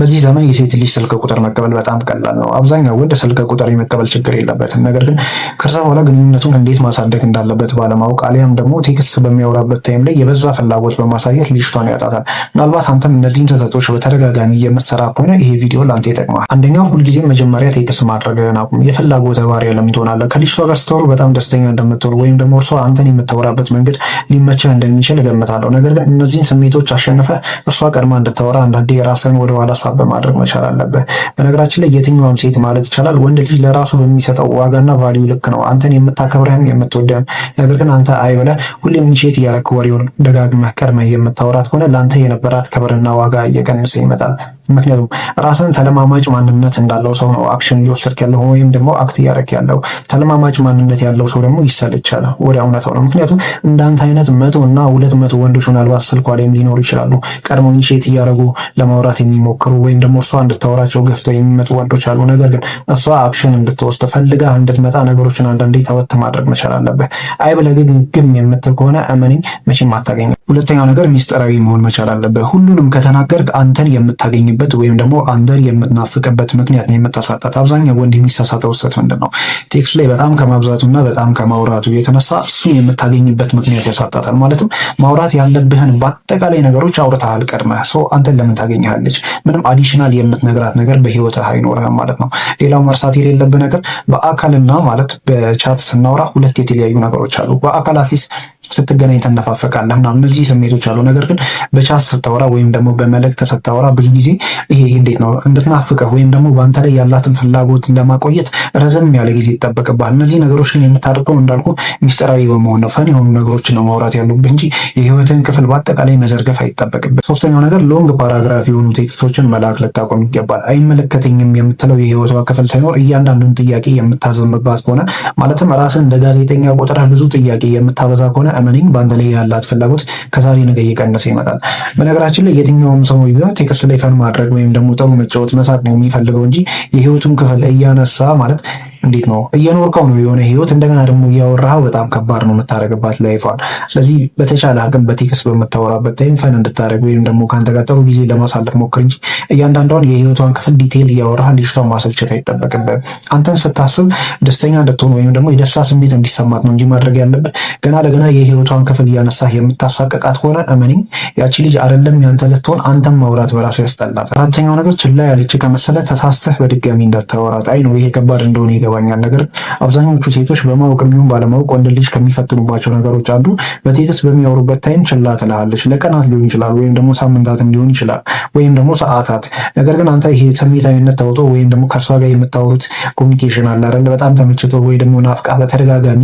በዚህ ዘመን የሴት ልጅ ስልክ ቁጥር መቀበል በጣም ቀላል ነው። አብዛኛው ወንድ ስልክ ቁጥር የመቀበል ችግር የለበትም። ነገር ግን ከዛ በኋላ ግንኙነቱን እንዴት ማሳደግ እንዳለበት ባለማወቅ አሊያም ደግሞ ቴክስት በሚያወራበት ታይም ላይ የበዛ ፍላጎት በማሳየት ልጅቷን ያጣታል። ምናልባት አንተም እነዚህን ስህተቶች በተደጋጋሚ የምትሰራ ከሆነ ይሄ ቪዲዮ ለአንተ ይጠቅማል። አንደኛው ሁልጊዜም መጀመሪያ ቴክስት ማድረግህን አቁም። የፍላጎት ባሪያ ለምን ትሆናለህ? ከልጅቷ ጋር ስትወሩ በጣም ደስተኛ እንደምትሆን ወይም ደግሞ እርሷ አንተን የምታወራበት መንገድ ሊመችህ እንደሚችል እገምታለሁ። ነገር ግን እነዚህን ስሜቶች አሸንፈ እርሷ ቀድማ እንድታወራ አንዳንዴ የራስህን ወደኋላ ሳብ በማድረግ መቻል አለብህ። በነገራችን ላይ የትኛውም ሴት ማለት ይቻላል ወንድ ልጅ ለራሱ በሚሰጠው ዋጋና ቫልዩ ልክ ነው አንተን የምታከብረህም የምትወደህም። ነገር ግን አንተ አይ ብለህ ሁሌም ሼት እያደረክ ወሬውን ደጋግመህ ቀድመህ የምታወራት ከሆነ ለአንተ የነበራት ክብርና ዋጋ እየቀነሰ ይመጣል። ምክንያቱም ራስን ተለማማጭ ማንነት እንዳለው ሰው ነው አክሽን እየወሰድክ ያለው ወይም ደግሞ አክት እያደረክ ያለው። ተለማማጭ ማንነት ያለው ሰው ደግሞ ይሰለቻል ወደ እውነታው ነው። ምክንያቱም እንዳንተ አይነት 100 እና 200 ወንዶች ምናልባት ስልኳ ላይም ሊኖሩ ይችላሉ ቀድሞ ሼት እያደረጉ ለማውራት የሚሞክሩ ወይም ደግሞ እሷ እንድታወራቸው ገፍተው የሚመጡ ወንዶች አሉ። ነገር ግን እሷ አክሽን እንድትወስድ ፈልጋ እንድትመጣ ነገሮችን አንዳንዴ ተወት ማድረግ መቻል አለብህ። አይ ብለህ ግን የምትል ከሆነ እመነኝ መቼም አታገኝም። ሁለተኛው ነገር ሚስጥራዊ መሆን መቻል አለብህ። ሁሉንም ከተናገርክ አንተን የምታገኝበት ወይም ደግሞ አንተን የምትናፍቅበት ምክንያት ነው የምታሳጣት። አብዛኛው ወንድ የሚሳሳተው ስህተት ምንድን ነው? ቴክስት ላይ በጣም ከማብዛቱና በጣም ከማውራቱ የተነሳ እሱን የምታገኝበት ምክንያት ያሳጣታል። ማለትም ማውራት ያለብህን በአጠቃላይ ነገሮች አውርተሃል ቀድመህ። ሰው አንተን ለምን ታገኝሃለች? ምንም አዲሽናል የምትነግራት ነገር በህይወትህ አይኖርህም ማለት ነው። ሌላው መርሳት የሌለብህ ነገር በአካልና ማለት በቻት ስናወራ ሁለት የተለያዩ ነገሮች አሉ። በአካል አትሊስት ስትገናኝ ተነፋፈቃለህ እና እነዚህ ስሜቶች አሉ። ነገር ግን በቻት ስታወራ ወይም ደግሞ በመልእክት ስታወራ ብዙ ጊዜ ይሄ እንዴት ነው እንድትናፍቅህ ወይም ደግሞ በአንተ ላይ ያላትን ፍላጎት ለማቆየት ረዘም ያለ ጊዜ ይጠበቅብሃል። እነዚህ ነገሮችን የምታደርገው እንዳልኩ ሚስጥራዊ በመሆን ነው። ፈን የሆኑ ነገሮችን ነው ማውራት ያሉብህ እንጂ የህይወትን ክፍል በአጠቃላይ መዘርገፍ አይጠበቅብህ። ሶስተኛው ነገር ሎንግ ፓራግራፍ የሆኑ ቴክስቶችን መላክ ልታቆም ይገባል። አይመለከተኝም የምትለው የህይወቷ ክፍል ሳይኖር እያንዳንዱን ጥያቄ የምታዘምባት ከሆነ ማለትም ራስን እንደ ጋዜጠኛ ቆጥረህ ብዙ ጥያቄ የምታበዛ ከሆነ እመነኝ በአንተ ላይ ያላት ፍላጎት ከዛሬ ነገ እየቀነሰ ይመጣል። በነገራችን ላይ የትኛውም ሰው ቢሆን ቴክስት ላይ ፈን ማድረግ ወይም ደግሞ ጥሩ መጫወት መሳቅ ነው የሚፈልገው እንጂ የህይወቱን ክፍል እያነሳ ማለት እንዴት ነው እየኖርከው ነው የሆነ ህይወት እንደገና ደግሞ እያወራኸው በጣም ከባድ ነው የምታደርግባት ላይፏን። ስለዚህ በተቻለ አቅም በቴክስት በምታወራበት ታይም ፈን እንድታደርግ ወይም ደግሞ ከአንተ ጋር ጥሩ ጊዜ ለማሳለፍ ሞክር እንጂ እያንዳንዷን የህይወቷን ክፍል ዲቴይል እያወራህ ልጅቷን ማሰልቸት አይጠበቅብህም። አንተን ስታስብ ደስተኛ እንድትሆን ወይም ደግሞ የደስታ ስሜት እንዲሰማት ነው እንጂ ማድረግ ያለብህ ገና ለገና የህይወቷን ክፍል እያነሳህ የምታሳቀቃት ከሆነ እመነኝ ያቺ ልጅ አይደለም ያንተ ልትሆን አንተም ማውራት በራሱ ያስጠላታል። አራተኛው ነገር ችላ ያለች ከመሰለ ተሳስተህ በድጋሚ እንዳታወራት። አይ ነው ይሄ ከባድ እንደሆነ ይገባኛል። ነገር አብዛኞቹ ሴቶች በማወቅ የሚሆን ባለማወቅ ወንድ ልጅ ከሚፈትኑባቸው ነገሮች አንዱ በቴክስት በሚያወሩበት ታይም ችላ ትልሃለች። ለቀናት ሊሆን ይችላል ወይም ደግሞ ሳምንታትም ሊሆን ይችላል ወይም ደግሞ ሰዓታት። ነገር ግን አንተ ይሄ ስሜታዊነት ተውጦ ወይም ደግሞ ከእርሷ ጋር የምታወሩት ኮሚኒኬሽን አለ አይደል በጣም ተመችቶ ወይ ደግሞ ናፍቃ በተደጋጋሚ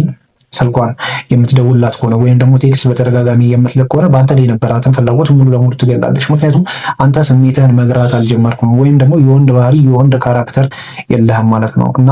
ስልኳን የምትደውልላት ከሆነ ወይም ደግሞ ቴክስት በተደጋጋሚ የምትልክ ከሆነ በአንተ ላይ የነበራትን ፍላጎት ሙሉ ለሙሉ ትገላለች። ምክንያቱም አንተ ስሜትህን መግራት አልጀመርኩም ወይም ደግሞ የወንድ ባህሪ የወንድ ካራክተር የለህም ማለት ነው። እና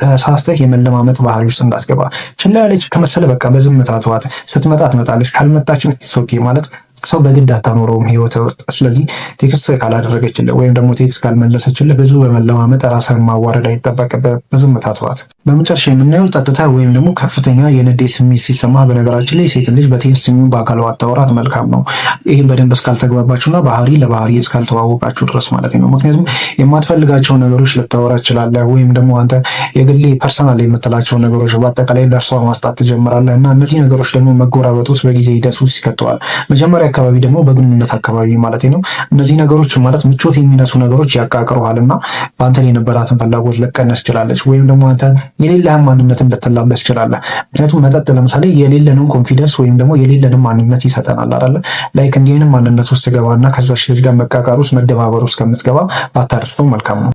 ተሳስተህ የመለማመጥ ባህሪ ውስጥ እንዳትገባ። ችላ ያለች ከመሰለ በቃ በዝምታ ተዋት። ስትመጣ ትመጣለች፣ ካልመጣችም ሶኬ ማለት ሰው በግድ አታኖረውም ህይወት ውስጥ። ስለዚህ ቴክስት ካላደረገችልህ ወይም ደግሞ ቴክስት ካልመለሰችልህ ብዙ በመለማመጥ ራስህን ማዋረድ አይጠበቅብህም። በዝምታ ተዋት። በመጨረሻ የምናየው ጠጥታ ወይም ደግሞ ከፍተኛ የንዴት ስሜት ሲሰማ፣ በነገራችን ላይ ሴት ልጅ በቴክስት የሚሆን በአካል አታወራት መልካም ነው። ይህም በደንብ እስካልተግባባችሁና ባህሪ ለባህሪ እስካልተዋወቃችሁ ድረስ ማለት ነው። ምክንያቱም የማትፈልጋቸው ነገሮች ልታወራ ትችላለህ ወይም ደግሞ አንተ የግሌ ፐርሰናል የምትላቸው ነገሮች በአጠቃላይ ለእርሷ ማስጣት ትጀምራለህ እና እነዚህ ነገሮች ደግሞ መጎራበጥ ውስጥ በጊዜ ሂደት ውስጥ ይከተዋል። መጀመሪያ አካባቢ ደግሞ በግንኙነት አካባቢ ማለት ነው እነዚህ ነገሮች ማለት ምቾት የሚነሱ ነገሮች ያቃቅሩሃልና በአንተ የነበራትን ፍላጎት ለቀነስ ትችላለች ወይም ደግሞ አንተ የሌለህን ማንነት እንድትላበስ ትችላለህ። ምክንያቱም መጠጥ ለምሳሌ የሌለንን ኮንፊደንስ ወይም ደግሞ የሌለንን ማንነት ይሰጠናል አይደለ? ላይክ እንዲህንም ማንነት ውስጥ ገባና ከዛች ልጅ ጋር መቃቃር ውስጥ መደባበር ውስጥ ከምትገባ ባታደርፈው መልካም ነው።